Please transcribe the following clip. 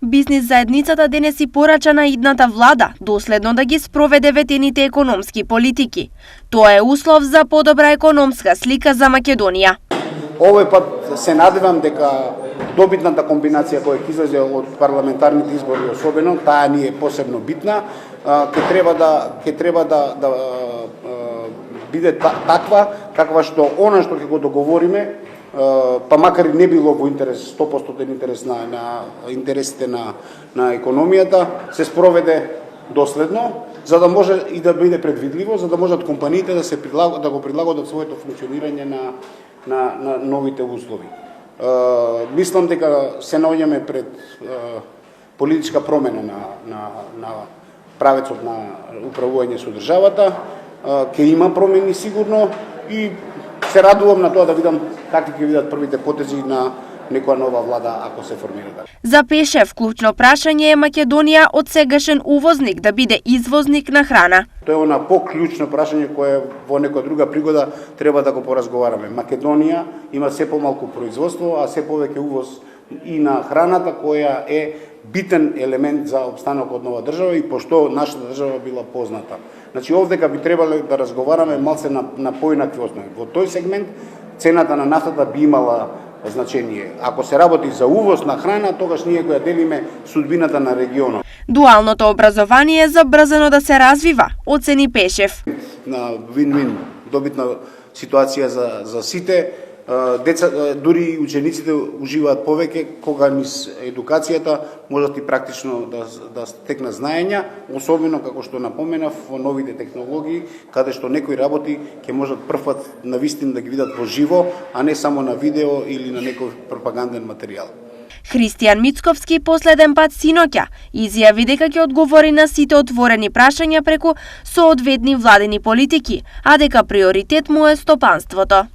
бизнис заедницата денес и порача на идната влада доследно да ги спроведе ветените економски политики. Тоа е услов за подобра економска слика за Македонија. Овој пат се надевам дека добитната комбинација која ќе излезе од парламентарните избори, особено таа ни е посебно битна, ќе треба да биде таква каква што она што ќе го договориме, па макар и не било во интерес 100% интерес на интересите на економијата, се спроведе доследно, за да може и да биде предвидливо, за да можат компаниите да го прилагодат своето функционирање на новите услови. Мислам дека се наоѓаме пред политичка промена на правецот на управување со државата. Ќе има промени сигурно и се радувам на тоа да видам какви ќе бидат првите потези на некоја нова влада ако се формира. За Пешев клучно прашање е Македонија од сегашен увозник да биде извозник на храна. Тоа е она поклучно прашање кое во некоја друга пригода треба да го поразговараме. Македонија има се помалку производство, а се повеќе увоз и на храната која е битен елемент за опстанокот на оваа држава и пошто нашата држава била позната. Значи овдека би требале да разговараме малце на поинакви основи. Во тој сегмент цената на нафтата би имала значение. Ако се работи за увоз на храна, тогаш ние го ја делиме судбината на регионот. Дуалното образование е забрзано да се развива, оцени Пешев. На вин-вин, добитна ситуација за сите. Деца, дури и учениците уживаат повеќе кога низ едукацијата можат и практично да стекнат знаења, особено како што напоменав во новите технологии, каде што некои работи ќе можат првпат навистина да ги видат во живо, а не само на видео или на некој пропаганден материјал. Христијан Мицковски последен пат синоќа изјави дека ќе одговори на сите отворени прашања преку соодветни владени политики, а дека приоритет му е стопанството.